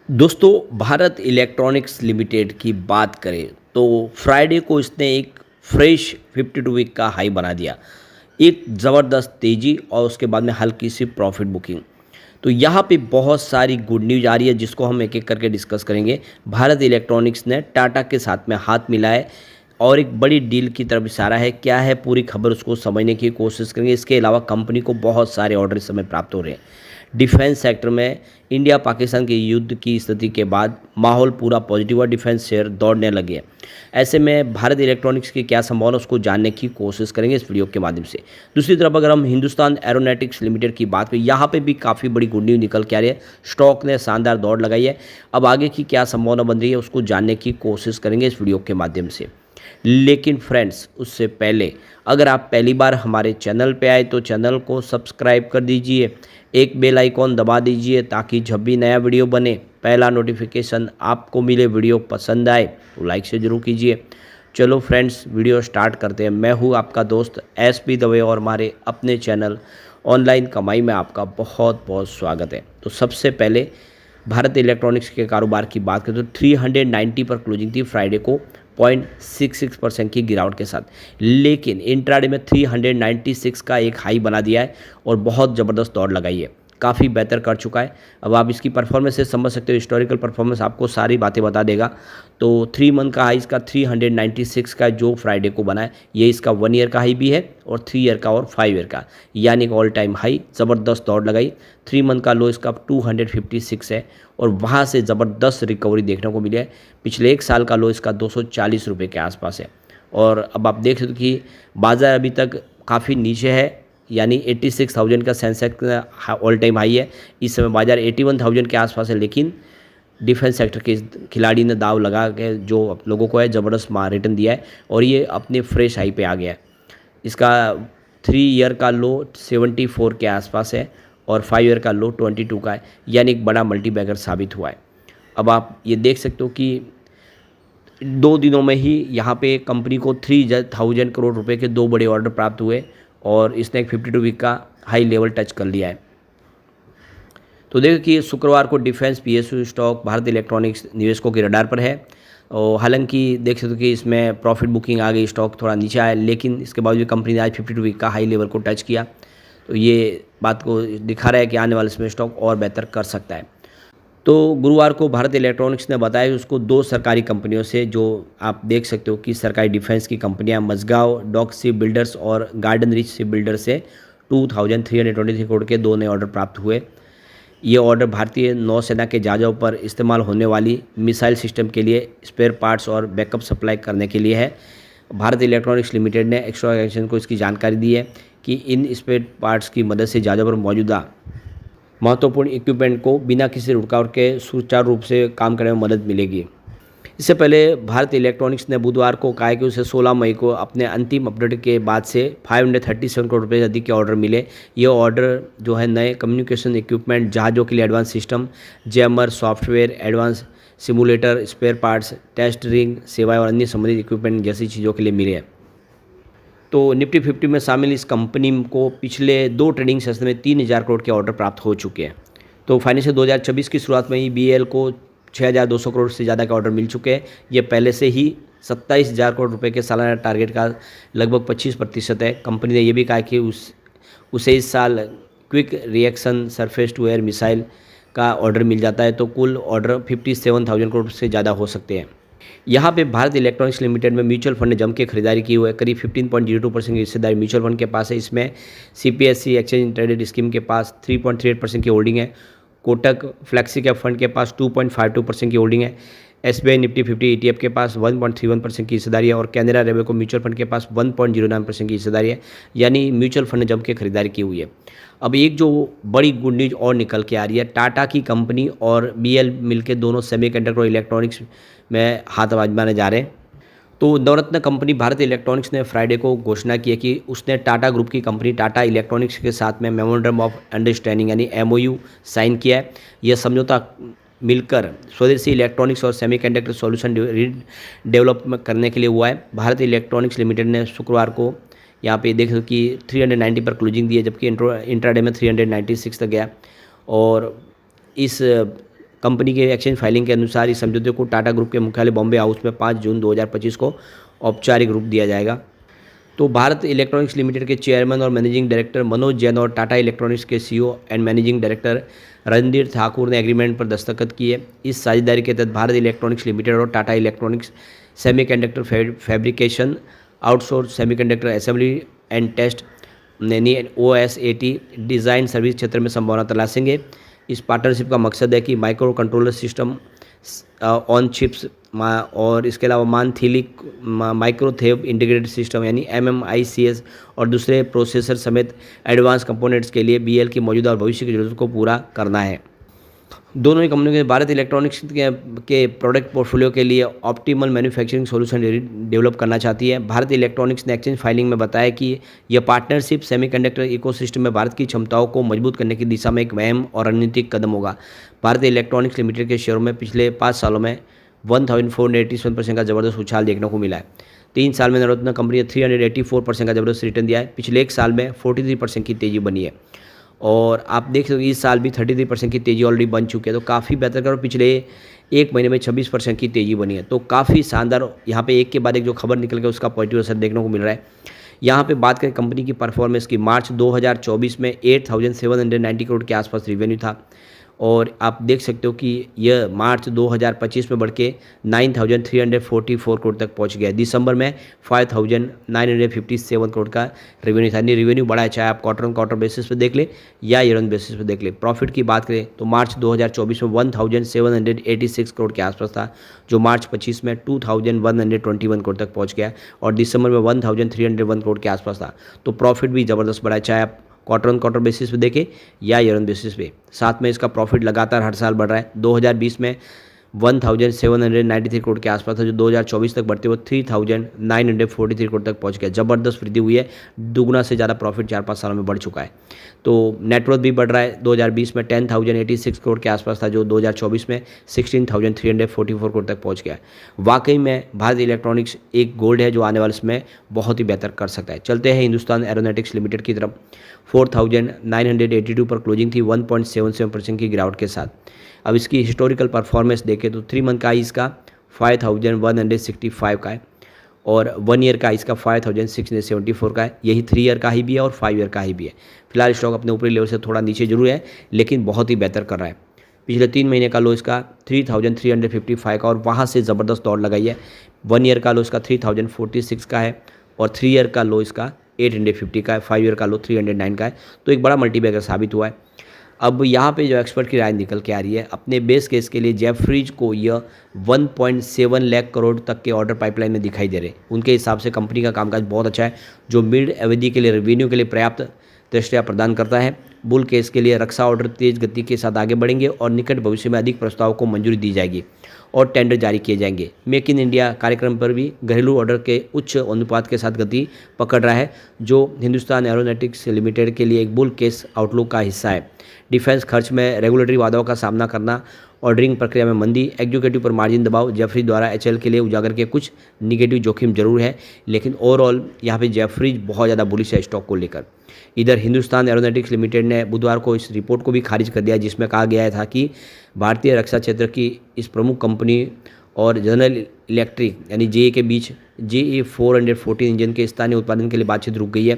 दोस्तों, Bharat Electronics limited की बात करें तो फ्राइडे को इसने एक फ्रेश 52 वीक का हाई बना दिया। एक ज़बरदस्त तेज़ी और उसके बाद में हल्की सी प्रॉफिट बुकिंग। तो यहाँ पे बहुत सारी गुड न्यूज़ आ रही है जिसको हम एक एक करके डिस्कस करेंगे। भारत इलेक्ट्रॉनिक्स ने टाटा के साथ में हाथ मिलाए और एक बड़ी डील की तरफ इशारा है। क्या है पूरी खबर, उसको समझने की कोशिश करेंगे। इसके अलावा कंपनी को बहुत सारे ऑर्डर इस समय प्राप्त हो रहे हैं। डिफेंस सेक्टर में इंडिया पाकिस्तान के युद्ध की स्थिति के बाद माहौल पूरा पॉजिटिव और डिफेंस शेयर दौड़ने लगे हैं। ऐसे में भारत इलेक्ट्रॉनिक्स की क्या संभावना, उसको जानने की कोशिश करेंगे इस वीडियो के माध्यम से। दूसरी तरफ अगर हम हिंदुस्तान एरोनॉटिक्स लिमिटेड की बात करें, यहाँ पे भी काफ़ी बड़ी गुड न्यूज़ निकल के आ रही है। स्टॉक ने शानदार दौड़ लगाई है। अब आगे की क्या संभावना बन रही है उसको जानने की कोशिश करेंगे इस वीडियो के माध्यम से। लेकिन फ्रेंड्स, उससे पहले अगर आप पहली बार हमारे चैनल पे आए तो चैनल को सब्सक्राइब कर दीजिए, एक बेल आइकॉन दबा दीजिए ताकि जब भी नया वीडियो बने पहला नोटिफिकेशन आपको मिले। वीडियो पसंद आए तो लाइक से ज़रूर कीजिए। चलो फ्रेंड्स, वीडियो स्टार्ट करते हैं। मैं हूँ आपका दोस्त SP दवे और हमारे अपने चैनल ऑनलाइन कमाई में आपका बहुत बहुत स्वागत है। तो सबसे पहले भारत इलेक्ट्रॉनिक्स के कारोबार की बात करें तो 390 पर क्लोजिंग थी फ्राइडे को 0.66% की गिरावट के साथ। लेकिन इंट्राडे में 396 का एक हाई बना दिया है और बहुत ज़बरदस्त दौड़ लगाई है। काफ़ी बेहतर कर चुका है। अब आप इसकी परफॉर्मेंस से समझ सकते हो, हिस्टोरिकल परफॉर्मेंस आपको सारी बातें बता देगा। तो 3 मंथ का हाई इसका 396 का जो फ्राइडे को बना है, ये इसका 1 ईयर का हाई भी है और 3 ईयर का और 5 ईयर का, यानी कि ऑल टाइम हाई। ज़बरदस्त दौड़ लगाई। 3 मंथ का लो इसका 256 है और वहाँ से ज़बरदस्त रिकवरी देखने को मिली है। पिछले 1 साल का लो इसका 240 रुपये के आसपास है। और अब आप देख सकते हो कि बाज़ार अभी तक काफ़ी नीचे है, यानी 86,000 का सेंसेक्स ऑल टाइम हाई है। इस समय बाज़ार 81,000 के आसपास है। लेकिन डिफेंस सेक्टर के खिलाड़ी ने दाव लगा के जो लोगों को है ज़बरदस्त रिटर्न दिया है और ये अपने फ्रेश हाई पे आ गया है। इसका 3 ईयर का लो 74 के आसपास है और 5 ईयर का लो 22 का है, यानी एक बड़ा मल्टीबैगर साबित हुआ है। अब आप ये देख सकते हो कि 2 दिनों में ही यहाँ पे कंपनी को 3,000 करोड़ रुपए के 2 बड़े ऑर्डर प्राप्त हुए और इसने एक 52 वीक का हाई लेवल टच कर लिया है। तो देखो कि शुक्रवार को defence PSU stock Bharat electronics निवेशकों के रडार पर है। और हालांकि देख सकते हो कि इसमें प्रॉफिट बुकिंग आ गई, स्टॉक थोड़ा नीचे आया, लेकिन इसके बावजूद कंपनी ने आज 52 वीक का हाई लेवल को टच किया। तो ये बात को दिखा रहा है कि आने वाले समय स्टॉक और बेहतर कर सकता है। तो गुरुवार को भारत इलेक्ट्रॉनिक्स ने बताया कि उसको 2 सरकारी कंपनियों से, जो आप देख सकते हो कि सरकारी डिफेंस की कंपनियां मझगांव डॉक शिप बिल्डर्स और गार्डन रिच शिप बिल्डर्स से 2,323 करोड़ के 2 नए ऑर्डर प्राप्त हुए। ये ऑर्डर भारतीय नौसेना के जहाज़ों पर इस्तेमाल होने वाली मिसाइल सिस्टम के लिए स्पेयर पार्ट्स और बैकअप सप्लाई करने के लिए है। भारत इलेक्ट्रॉनिक्स लिमिटेड ने एक्स्ट्रा एक्शन को इसकी जानकारी दी है कि इन स्पेयर पार्ट्स की मदद से जहाज़ों पर मौजूदा महत्वपूर्ण इक्विपमेंट को बिना किसी रुकावट के सुचारू रूप से काम करने में मदद मिलेगी। इससे पहले भारत इलेक्ट्रॉनिक्स ने बुधवार को कहा कि उसे 16 मई को अपने अंतिम अपडेट के बाद से 537 करोड़ रुपये से अधिक के ऑर्डर मिले। ये ऑर्डर जो है नए कम्युनिकेशन इक्विपमेंट, जहाज़ों के लिए advance system, jammer software, advance simulator, spare parts, testing सेवाएं और अन्य संबंधित इक्विपमेंट जैसी चीज़ों के लिए मिले हैं। तो निफ्टी 50 में शामिल इस कंपनी को पिछले 2 ट्रेडिंग सेशन में 3,000 करोड़ के ऑर्डर प्राप्त हो चुके हैं। तो फाइनेंशियल 2024 की शुरुआत में ही BEL को 6,200 करोड़ से ज़्यादा के ऑर्डर मिल चुके हैं। ये पहले से ही 27,000 करोड़ रुपए के सालाना टारगेट का लगभग 25% है। कंपनी ने यह भी कहा कि उसे इस साल quick reaction surface to air missile का ऑर्डर मिल जाता है, तो कुल ऑर्डर 57,000 करोड़ से ज़्यादा हो सकते हैं। यहाँ पे भारत इलेक्ट्रॉनिक्स लिमिटेड में म्यूचुअल फंड ने जम के खरीदारी की हुई है। करीब 15.02% की हिस्सेदारी म्यूचुअल फंड के पास है। इसमें CPSE एक्सचेंज ट्रेडेड स्कीम के पास 3.38% की होल्डिंग है। कोटक फ्लेक्सी कैप फंड के पास 2.52% की होल्डिंग है। SBI निफ्टी 50 ETF के पास 1.31% की हिस्सेदारी है और कैनरा रेवेको म्यूचुअल फंड के पास 1.09% की हिस्सेदारी है। यानी म्यूचुअल फंड ने जम के खरीदारी की हुई है। अब एक जो बड़ी गुड न्यूज़ और निकल के आ रही है, टाटा की कंपनी और BEL मिलकर दोनों सेमीकंडक्टर और इलेक्ट्रॉनिक्स में हाथ आजमाने जा रहे हैं। तो नवरत्न कंपनी भारत इलेक्ट्रॉनिक्स ने फ्राइडे को घोषणा की है कि उसने टाटा ग्रुप की कंपनी टाटा इलेक्ट्रॉनिक्स के साथ में मेमोरेंडम ऑफ अंडरस्टैंडिंग यानी MOU साइन किया है। यह समझौता मिलकर स्वदेशी इलेक्ट्रॉनिक्स और सेमीकंडक्टर सॉल्यूशन डेवलप करने के लिए हुआ है। भारत इलेक्ट्रॉनिक्स लिमिटेड ने शुक्रवार को यहाँ पे देख कि 390 पर क्लोजिंग दी है, जबकि इंट्राडे में 396 तक गया। और इस कंपनी के एक्सचेंज फाइलिंग के अनुसार इस समझौते को टाटा ग्रुप के मुख्यालय बॉम्बे हाउस में 5 जून 2025 को औपचारिक रूप दिया जाएगा। तो भारत इलेक्ट्रॉनिक्स लिमिटेड के चेयरमैन और मैनेजिंग डायरेक्टर मनोज जैन और टाटा इलेक्ट्रॉनिक्स के CEO and managing director Randhir Thakur ने एग्रीमेंट पर दस्तखत किए। इस साझेदारी के तहत भारत इलेक्ट्रॉनिक्स लिमिटेड और Tata Electronics semiconductor fabrication outsource semiconductor assembly and test यानी OSAT डिज़ाइन सर्विस क्षेत्र में संभावना तलाशेंगे। इस पार्टनरशिप का मकसद है कि micro controller system on chips और इसके अलावा मानथिलिक माइक्रोथेव इंटीग्रेटेड सिस्टम यानी MMICS और दूसरे प्रोसेसर समेत एडवांस कंपोनेंट्स के लिए BL की मौजूदा और भविष्य की जरूरतों को पूरा करना है। दोनों ही कंपनियों के भारत इलेक्ट्रॉनिक्स के प्रोडक्ट पोर्टफोलियो के लिए ऑप्टिमल मैन्युफैक्चरिंग सॉल्यूशन डेवलप करना चाहती है। भारत इलेक्ट्रॉनिक्स ने एक्सचेंज फाइलिंग में बताया कि यह पार्टनरशिप सेमीकंडक्टर इकोसिस्टम में भारत की क्षमताओं को मजबूत करने की दिशा में एक अहम और रणनीतिक कदम होगा। भारत इलेक्ट्रॉनिक्स लिमिटेड के शेयरों में पिछले 5 सालों में 1487% का जबरदस्त उछाल देखने को मिला है। 3 साल में नवरत्न कंपनी ने 384% का जबरदस्त रिटर्न दिया है। पिछले 1 साल में 43% की तेज़ी बनी है और आप देख सकते हो इस साल भी 33% की तेज़ी ऑलरेडी बन चुकी है। तो काफ़ी बेहतर करो, पिछले 1 महीने में 26% की तेज़ी बनी है। तो काफ़ी शानदार यहाँ पे एक के बाद एक जो खबर निकल के उसका पॉजिटिव असर देखने को मिल रहा है। यहाँ पे बात करें कंपनी की परफॉर्मेंस की, मार्च 2024 में 8,790 करोड़ के आसपास रिवेन्यू था और आप देख सकते हो कि यह मार्च 2025 में बढ़ के 9,344 करोड़ तक पहुंच गया। दिसंबर में 5,957 करोड़ का रेवेन्यू था। रेवेन्यू बढ़ा है, चाहे आप क्वार्टर ऑन क्वार्टर बेसिस पे देख ले या ईयर ऑन बेसिस पे देख ले। प्रॉफिट की बात करें तो मार्च 2024 में 1,786 करोड़ के आसपास था, जो मार्च 25 में 2,121 करोड़ तक पहुँच गया और दिसंबर में 1,301 करोड़ के आसपास था। तो प्रॉफिट भी ज़बरदस्त बढ़ा है, चाहे आप क्वार्टर ऑन क्वार्टर बेसिस पे देखें या ईयर ऑन बेसिस पे। साथ में इसका प्रॉफिट लगातार हर साल बढ़ रहा है। 2020 में 1,793 करोड़ के आसपास था, जो 2024 तक बढ़ते हुए 3,943 करोड़ तक पहुंच गया। ज़बरदस्त वृद्धि हुई है, दुगुना से ज़्यादा प्रॉफिट 4-5 सालों में बढ़ चुका है। तो नेटवर्थ भी बढ़ रहा है। 2020 में 10,086 करोड़ के आसपास था, जो 2024 में 16,344 करोड़ तक पहुँच गया। वाकई में भारत इलेक्ट्रॉनिक्स एक गोल्ड है जो आने वाले समय बहुत ही बेहतर कर सकता है। चलते हैं हिंदुस्तान एरोनॉटिक्स लिमिटेड की तरफ। 4,982 पर क्लोजिंग थी 1.77% की गिरावट के साथ। अब इसकी हिस्टोरिकल परफॉर्मेंस देखें तो 3 मंथ का ही इसका 5,165 का है और 1 ईयर का इसका 5,674 का है। यही 3 ईयर का ही भी है और 5 ईयर का ही भी है। फिलहाल स्टॉक अपने ऊपरी लेवल से थोड़ा नीचे जरूर है, लेकिन बहुत ही बेहतर कर रहा है। पिछले 3 महीने का लो इसका 3,355 का और वहाँ से ज़बरदस्त दौड़ लगाई है। 1 ईयर का लो इसका 3,046 का है और 3 ईयर का लो इसका 850 का है, 5 ईयर का लो 309 का है। तो एक बड़ा मल्टीबैगर साबित हुआ है। अब यहाँ पे जो एक्सपर्ट की राय निकल के आ रही है, अपने बेस केस के लिए जेफरीज को यह 1.7 लाख करोड़ तक के ऑर्डर पाइपलाइन में दिखाई दे रहे। उनके हिसाब से कंपनी का कामकाज बहुत अच्छा है, जो मिड अवधि के लिए रेवेन्यू के लिए पर्याप्त दृष्टिया प्रदान करता है। बुल केस के लिए रक्षा ऑर्डर तेज गति के साथ आगे बढ़ेंगे और निकट भविष्य में अधिक प्रस्तावों को मंजूरी दी जाएगी और टेंडर जारी किए जाएंगे। मेक इन इंडिया कार्यक्रम पर भी घरेलू ऑर्डर के उच्च अनुपात के साथ गति पकड़ रहा है, जो हिंदुस्तान एरोनॉटिक्स लिमिटेड के लिए एक बुल केस आउटलुक का हिस्सा है। डिफेंस खर्च में रेगुलेटरी बाधाओं का सामना करना, ऑर्डरिंग प्रक्रिया में मंदी, एग्जीक्यूटिव पर मार्जिन दबाव जेफरी द्वारा HL के लिए उजागर के कुछ निगेटिव जोखिम जरूर है, लेकिन ओवरऑल यहाँ पे जेफरीज बहुत ज़्यादा बुलिश है स्टॉक को लेकर। इधर हिंदुस्तान एरोनॉटिक्स लिमिटेड ने बुधवार को इस रिपोर्ट को भी खारिज कर दिया, जिसमें कहा गया था कि भारतीय रक्षा क्षेत्र की इस प्रमुख कंपनी और जनरल इलेक्ट्रिक यानी JE के बीच JE 414 इंजन के स्थानीय उत्पादन के लिए बातचीत रुक गई है।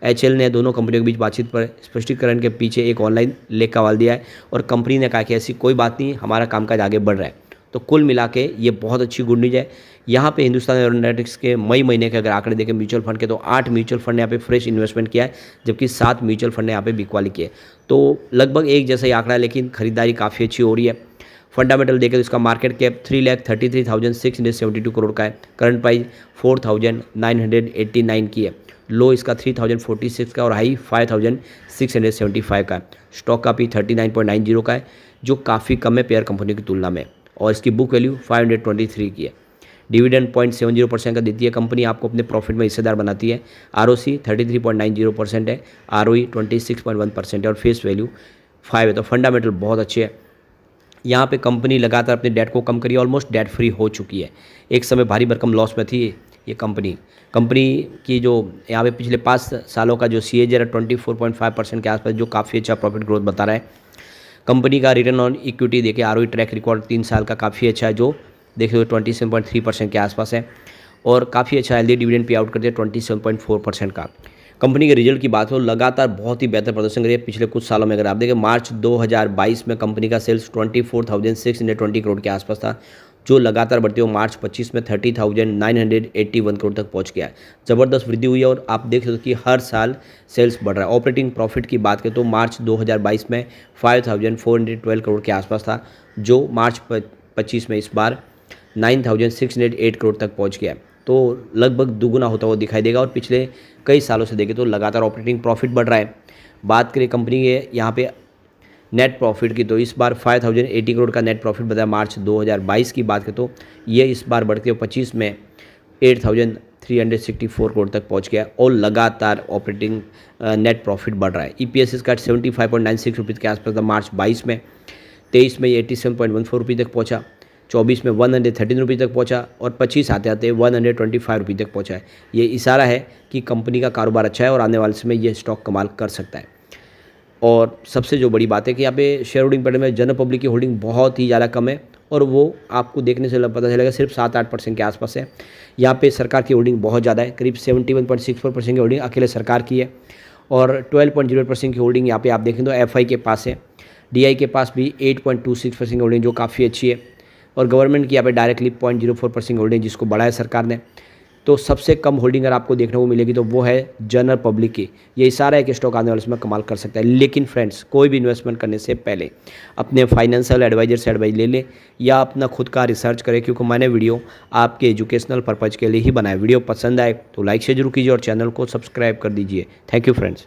HL ने दोनों कंपनियों के बीच बातचीत पर स्पष्टीकरण के पीछे एक ऑनलाइन लेख का हवाला दिया है और कंपनी ने कहा कि ऐसी कोई बात नहीं, हमारा कामकाज आगे बढ़ रहा है। तो कुल मिला के ये बहुत अच्छी गुड न्यूज़ है। यहाँ पे हिंदुस्तान एरोनॉटिक्स के मई महीने के अगर आंकड़े देखें म्यूचुअल फंड के, तो 8 म्यूचुअल फंड ने यहाँ पे फ्रेश इन्वेस्टमेंट किया है, जबकि 7 म्यूचुअल फंड ने यहाँ पे बिकवाली की है। तो लगभग एक जैसा ही आंकड़ा है, लेकिन खरीदारी काफ़ी अच्छी हो रही है। फंडामेंटल देखें तो इसका मार्केट कैप 3,33,672 करोड़ का है। करंट प्राइस 4,989 की है। लो इसका 3,046 का और हाई 5,675 का है। स्टॉक का पी 39.90 का है, जो काफ़ी कम है पेयर कंपनियों की तुलना में, और इसकी बुक वैल्यू 523 की है। डिविडेंड 0.70% का देती है कंपनी, आपको अपने प्रॉफिट में हिस्सेदार बनाती है। ROC 33.90% है, ROE 26.1% है और फेस वैल्यू 5 है। तो फंडामेंटल बहुत अच्छे है। यहाँ पे कंपनी लगातार अपने डेट को कम करी, ऑलमोस्ट डेट फ्री हो चुकी है। एक समय भारी भरकम लॉस में थी ये कंपनी की जो यहाँ पे पिछले 5 सालों का जो CAGR 24.5% के आसपास, जो काफ़ी अच्छा प्रॉफिट ग्रोथ बता रहा है। कंपनी का रिटर्न ऑन इक्विटी देखिए आरओई ट्रैक रिकॉर्ड 3 साल का काफ़ी अच्छा है, जो देखिए 27.3% के आसपास है और काफ़ी अच्छा हेल्दी डिविडेंड पे आउट करते हैं 27.4% का। कंपनी के रिजल्ट की बात हो, लगातार बहुत ही बेहतर प्रदर्शन करिए पिछले कुछ सालों में। अगर आप देखें मार्च 2022 में कंपनी का सेल्स 24,620 करोड़ के आसपास था, जो लगातार बढ़ते हुए मार्च 25 में 30,981 करोड़ तक पहुंच गया है। ज़बरदस्त वृद्धि हुई है और आप देख सकते हो कि हर साल सेल्स बढ़ रहा है। ऑपरेटिंग प्रॉफिट की बात करें तो मार्च 2022 में 5,412 करोड़ के आसपास था, जो मार्च 25 में इस बार 9,608 करोड़ तक पहुंच गया है। तो लगभग दुगुना होता हुआ दिखाई देगा और पिछले कई सालों से देखें तो लगातार ऑपरेटिंग प्रॉफिट बढ़ रहा है। बात करें कंपनी के यहाँ पे नेट प्रॉफिट की, तो इस बार 5,080 करोड़ का नेट प्रॉफिट बताया। मार्च 2022 की बात करें तो ये इस बार बढ़ते हुए 25 में 8,364 करोड़ तक पहुंच गया और लगातार ऑपरेटिंग नेट प्रॉफिट बढ़ रहा है। ईपीएस इसका 75.96 रुपये के आसपास था मार्च 22 में। 23 में ये 87.14 रुपये तक पहुंचा, 24 में 113 रुपये तक पहुंचा और 25 आते आते 125 रुपये तक पहुंचा है। ये इशारा है कि कंपनी का कारोबार अच्छा है और आने वाले समय ये स्टॉक कमाल कर सकता है। और सबसे जो बड़ी बात है कि यहाँ पे शेयर होल्डिंग पैटर्न में जनरल पब्लिक की होल्डिंग बहुत ही ज़्यादा कम है और वो आपको देखने से पता चलेगा सिर्फ 7-8% के आसपास है। यहाँ पे सरकार की होल्डिंग बहुत ज़्यादा है, करीब 71.64% की होल्डिंग अकेले सरकार की है और 12.08% की होल्डिंग यहाँ पे आप देखें तो एफआई के पास है। डीआई के पास भी 8.26% की होल्डिंग, जो काफ़ी अच्छी है और गवर्नमेंट की यहाँ पे डायरेक्टली 0.04% होल्डिंग, जिसको बढ़ाया सरकार ने। तो सबसे कम होल्डिंग अगर आपको देखने को मिलेगी तो वो है जनरल पब्लिक की। ये इशारा है कि स्टॉक आने वाले समय कमाल कर सकता है। लेकिन फ्रेंड्स, कोई भी इन्वेस्टमेंट करने से पहले अपने फाइनेंशियल एडवाइजर से एडवाइस ले लें या अपना खुद का रिसर्च करें, क्योंकि मैंने वीडियो आपके एजुकेशनल पर्पज़ के लिए ही बनाया। वीडियो पसंद आए तो लाइक शेयर जरूर कीजिए और चैनल को सब्सक्राइब कर दीजिए। Thank you friends.